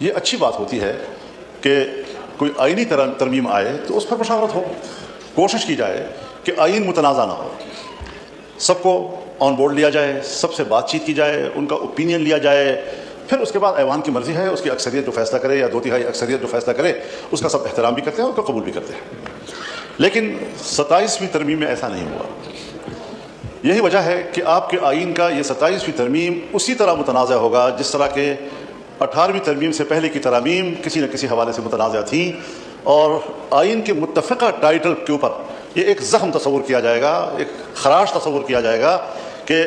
یہ اچھی بات ہوتی ہے کہ کوئی آئینی ترمیم آئے تو اس پر مشاورت ہو، کوشش کی جائے کہ آئین متنازع نہ ہو، سب کو آن بورڈ لیا جائے، سب سے بات چیت کی جائے، ان کا اوپینین لیا جائے، پھر اس کے بعد ایوان کی مرضی ہے، اس کی اکثریت جو فیصلہ کرے یا 2/3 اکثریت جو فیصلہ کرے اس کا سب احترام بھی کرتے ہیں اور اس کو قبول بھی کرتے ہیں۔ لیکن 27ویں ترمیم میں ایسا نہیں ہوا۔ یہی وجہ ہے کہ آپ کے آئین کا یہ 27ویں ترمیم اسی طرح متنازع ہوگا جس طرح کہ 18ویں ترمیم سے پہلے کی ترامیم کسی نہ کسی حوالے سے متنازع تھیں، اور آئین کے متفقہ ٹائٹل کے اوپر یہ ایک زخم تصور کیا جائے گا، ایک خراش تصور کیا جائے گا کہ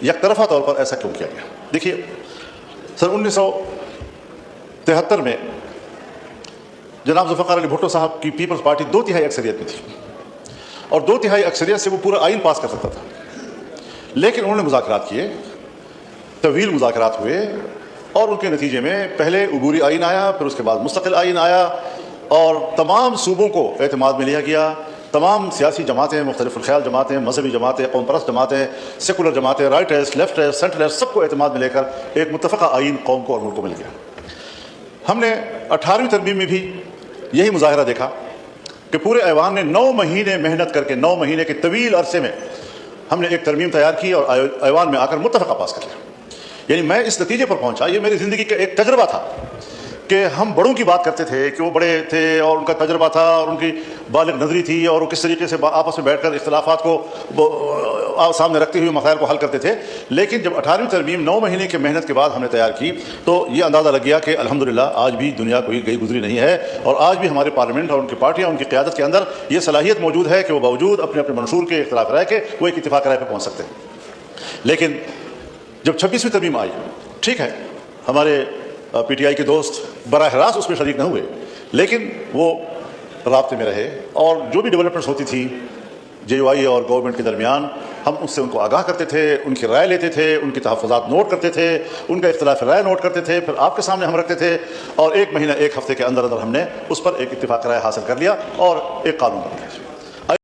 یک طرفہ طور پر ایسا کیوں کیا گیا۔ دیکھیے سن 1973 میں جناب ذوالفقار علی بھٹو صاحب کی پیپلز پارٹی 2/3 اکثریت میں تھی، اور 2/3 اکثریت سے وہ پورا آئین پاس کر سکتا تھا، لیکن انہوں نے مذاکرات کیے، طویل مذاکرات ہوئے، اور ان کے نتیجے میں پہلے عبوری آئین آیا، پھر اس کے بعد مستقل آئین آیا، اور تمام صوبوں کو اعتماد میں لیا گیا، تمام سیاسی جماعتیں، مختلف الخیال جماعتیں، مذہبی جماعتیں، قوم پرست جماعتیں، سیکولر جماعتیں، رائٹرز، لیفٹرز، سینٹرز، سب کو اعتماد میں لے کر ایک متفقہ آئین قوم کو اور ملک کو مل گیا۔ ہم نے 18ویں ترمیم میں بھی یہی مظاہرہ دیکھا کہ پورے ایوان نے 9 مہینے محنت کر کے، 9 مہینے کے طویل عرصے میں ہم نے ایک ترمیم تیار کی اور ایوان میں آ کر متفقہ پاس کر لیا۔ یعنی میں اس نتیجے پر پہنچا، یہ میری زندگی کا ایک تجربہ تھا کہ ہم بڑوں کی بات کرتے تھے کہ وہ بڑے تھے اور ان کا تجربہ تھا اور ان کی بالغ نظری تھی، اور وہ کس طریقے سے آپس میں بیٹھ کر اختلافات کو سامنے رکھتے ہوئے مسائل کو حل کرتے تھے، لیکن جب 18ویں ترمیم 9 مہینے کی محنت کے بعد ہم نے تیار کی تو یہ اندازہ لگ گیا کہ الحمدللہ آج بھی دنیا کوئی گئی گزری نہیں ہے، اور آج بھی ہمارے پارلیمنٹ اور ان کی پارٹیاں، ان کی قیادت کے اندر یہ صلاحیت موجود ہے کہ وہ باوجود اپنے اپنے منشور کے اختلاف رائے کے وہ ایک اتفاق رائے پہ پہنچ سکتے ہیں۔ لیکن جب 26ویں ترمیم آئی، ٹھیک ہے ہمارے پی ٹی آئی کے دوست براہ راست اس میں شریک نہ ہوئے، لیکن وہ رابطے میں رہے، اور جو بھی ڈیولپمنٹس ہوتی تھی جے یو آئی اور گورنمنٹ کے درمیان ہم اس سے ان کو آگاہ کرتے تھے، ان کی رائے لیتے تھے، ان کی تحفظات نوٹ کرتے تھے، ان کا اختلاف رائے نوٹ کرتے تھے، پھر آپ کے سامنے ہم رکھتے تھے، اور 1 مہینہ 1 ہفتے کے اندر ہم نے اس پر ایک اتفاق رائے حاصل کر لیا اور ایک قانون بن گیا۔